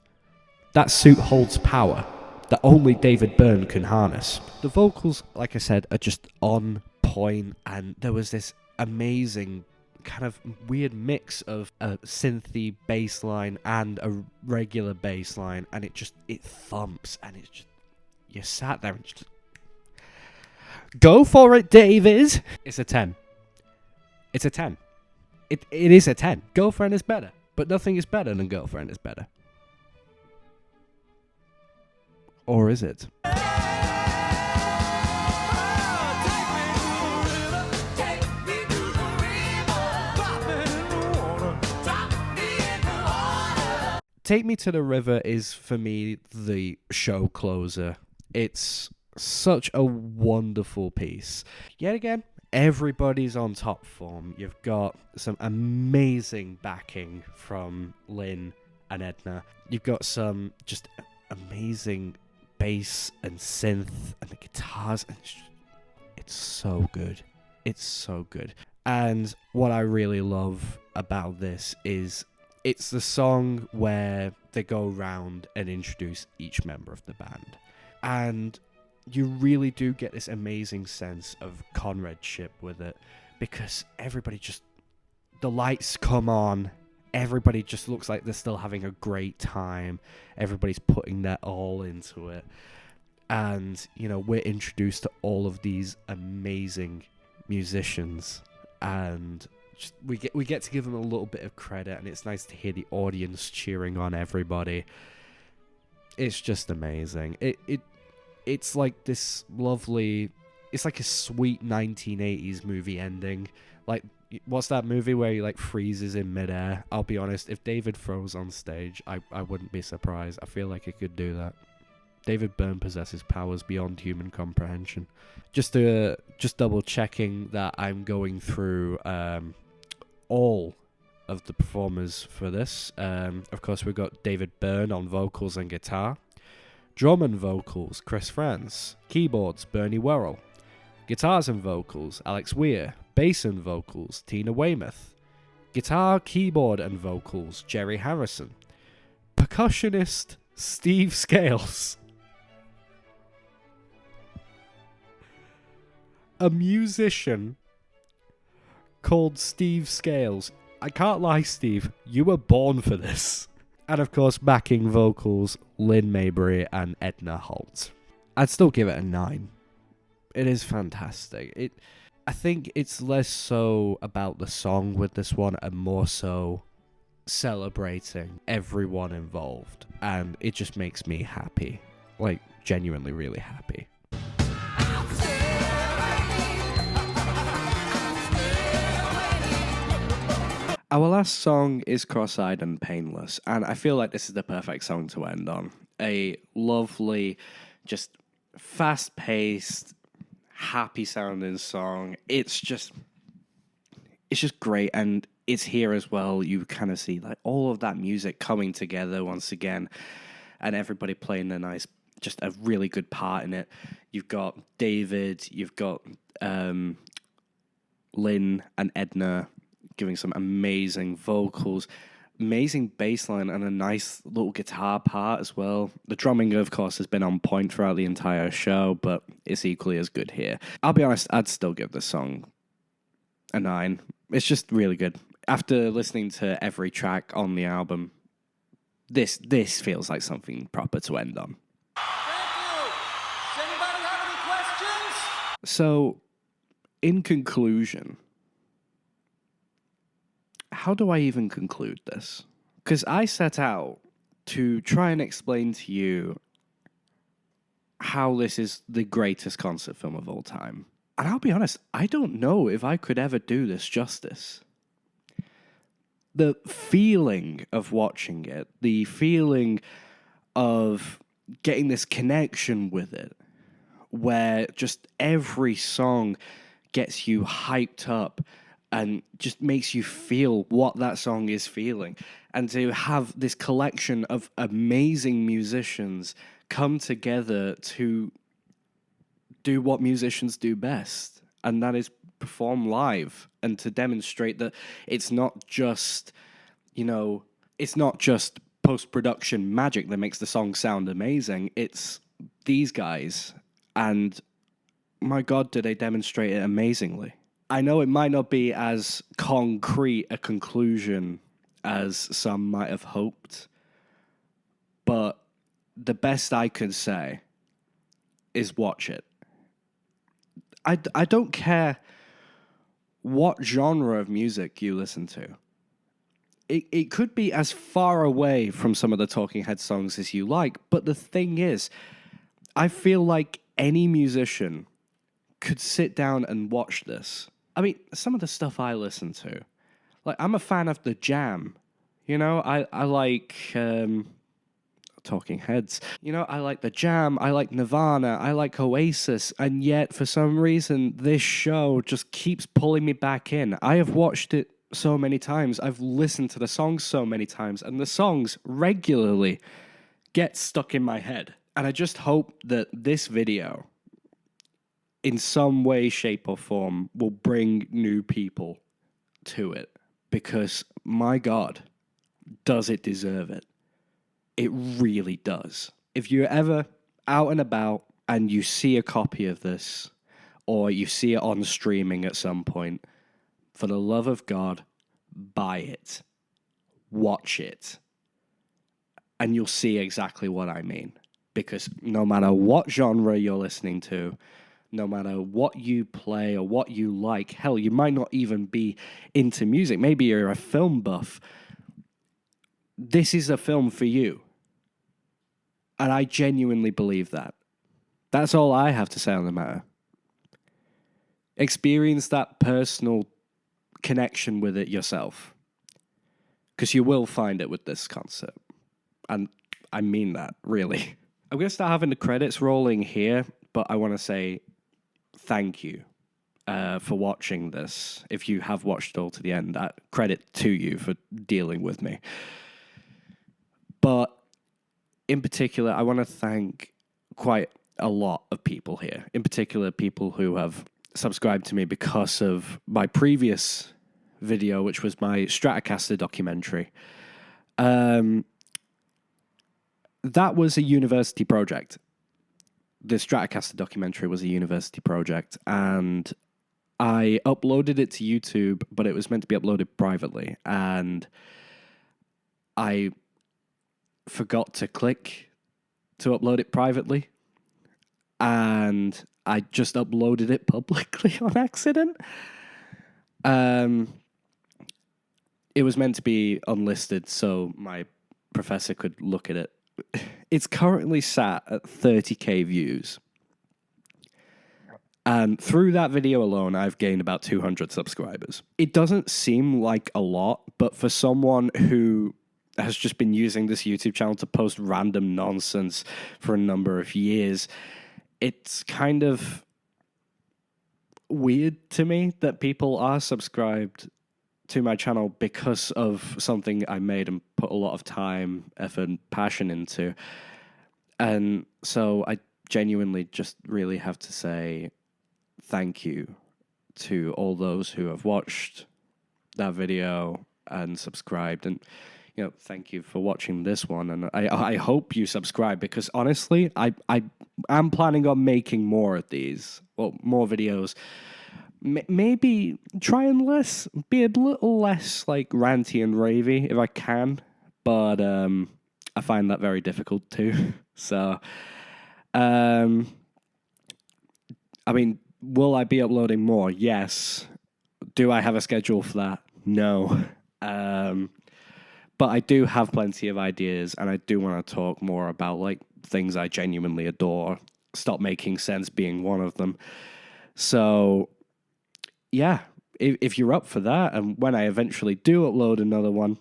That suit holds power that only David Byrne can harness. The vocals, like I said, are just on point, and there was this amazing kind of weird mix of a synthy bass line and a regular bass line, and it thumps, and it's just, you sat there and just, go for it, David. It's a 10. It's a 10. It is a 10. Girlfriend is better, but nothing is better than Girlfriend is better. Or is it? Take Me to the River is, for me, the show closer. It's such a wonderful piece. Yet again, Everybody's on top form. You've got some amazing backing from Lynn and Edna. You've got some just amazing bass and synth and the guitars. And it's so good. It's so good. And what I really love about this is it's the song where they go around and introduce each member of the band. And you really do get this amazing sense of comradeship with it, because everybody just, the lights come on, everybody just looks like they're still having a great time, everybody's putting their all into it, and, you know, we're introduced to all of these amazing musicians, and just, we get to give them a little bit of credit, and it's nice to hear the audience cheering on everybody. It's just amazing. It's like this lovely, it's like a sweet 1980s movie ending. Like, what's that movie where he like freezes in midair? I'll be honest, if David froze on stage, I wouldn't be surprised. I feel like he could do that. David Byrne possesses powers beyond human comprehension. Just double checking that I'm going through all of the performers for this. Of course, we've got David Byrne on vocals and guitar. Drum and vocals, Chris Franz. Keyboards, Bernie Worrell. Guitars and vocals, Alex Weir. Bass and vocals, Tina Weymouth. Guitar, keyboard and vocals, Jerry Harrison. Percussionist, Steve Scales. A musician called Steve Scales. I can't lie, Steve, you were born for this. And of course, backing vocals, Lynn Mabry and Edna Holt. I'd still give it a 9. It is fantastic. I think it's less so about the song with this one and more so celebrating everyone involved. And it just makes me happy. Like, genuinely really happy. Our last song is Crossey and Painless, and I feel like this is the perfect song to end on. A lovely, just fast-paced, happy-sounding song. It's just great, and it's here as well. You kind of see like all of that music coming together once again, and everybody playing just a really good part in it. You've got David, you've got Lynn and Edna giving some amazing vocals, amazing bass line, and a nice little guitar part as well. The drumming, of course, has been on point throughout the entire show, but it's equally as good here. I'll be honest, I'd still give this song a 9. It's just really good. After listening to every track on the album, this feels like something proper to end on. Thank you. Does anybody have any questions? So, in conclusion, how do I even conclude this? Because I set out to try and explain to you how this is the greatest concert film of all time. And I'll be honest, I don't know if I could ever do this justice. The feeling of watching it, the feeling of getting this connection with it, where just every song gets you hyped up and just makes you feel what that song is feeling. And to have this collection of amazing musicians come together to do what musicians do best, and that is perform live, and to demonstrate that it's not just, it's not just post-production magic that makes the song sound amazing. It's these guys, and my God, do they demonstrate it amazingly. I know it might not be as concrete a conclusion as some might have hoped, but the best I could say is watch it. I don't care what genre of music you listen to. It could be as far away from some of the Talking Heads songs as you like, but the thing is, I feel like any musician could sit down and watch this. I mean, some of the stuff I listen to, like, I'm a fan of The Jam. I like, Talking Heads. You know, I like The Jam, I like Nirvana, I like Oasis, and yet for some reason this show just keeps pulling me back in. I have watched it so many times, I've listened to the songs so many times, and the songs regularly get stuck in my head. And I just hope that this video, in some way, shape, or form, will bring new people to it. Because, my God, does it deserve it? It really does. If you're ever out and about and you see a copy of this, or you see it on streaming at some point, for the love of God, buy it. Watch it. And you'll see exactly what I mean. Because no matter what genre you're listening to, no matter what you play or what you like, hell, you might not even be into music. Maybe you're a film buff. This is a film for you. And I genuinely believe that. That's all I have to say on the matter. Experience that personal connection with it yourself. Because you will find it with this concert. And I mean that, really. I'm going to start having the credits rolling here, but I want to say thank you for watching this. If you have watched it all to the end, that credit to you for dealing with me. But in particular, I want to thank quite a lot of people here. In particular, people who have subscribed to me because of my previous video, which was my Stratocaster documentary. That was a university project. The Stratocaster documentary was a university project, and I uploaded it to YouTube, but it was meant to be uploaded privately, and I forgot to click to upload it privately, and I just uploaded it publicly on accident. It was meant to be unlisted so my professor could look at it. It's currently sat at 30k views. And through that video alone, I've gained about 200 subscribers. It doesn't seem like a lot, but for someone who has just been using this YouTube channel to post random nonsense for a number of years, it's kind of weird to me that people are subscribed to my channel because of something I made and put a lot of time, effort, and passion into. And so I genuinely just really have to say thank you to all those who have watched that video and subscribed. And, you know, thank you for watching this one. And I hope you subscribe, because honestly, I am planning on making more of these. Well, more videos. Maybe try and be a little less like ranty and ravey if I can, but I find that very difficult too. So, I mean, will I be uploading more? Yes. Do I have a schedule for that? No. But I do have plenty of ideas, and I do want to talk more about like things I genuinely adore. Stop Making Sense being one of them. So, yeah, if you're up for that, and when I eventually do upload another one,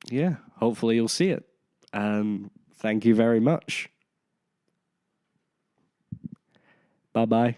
yeah, hopefully you'll see it. Thank you very much. Bye-bye.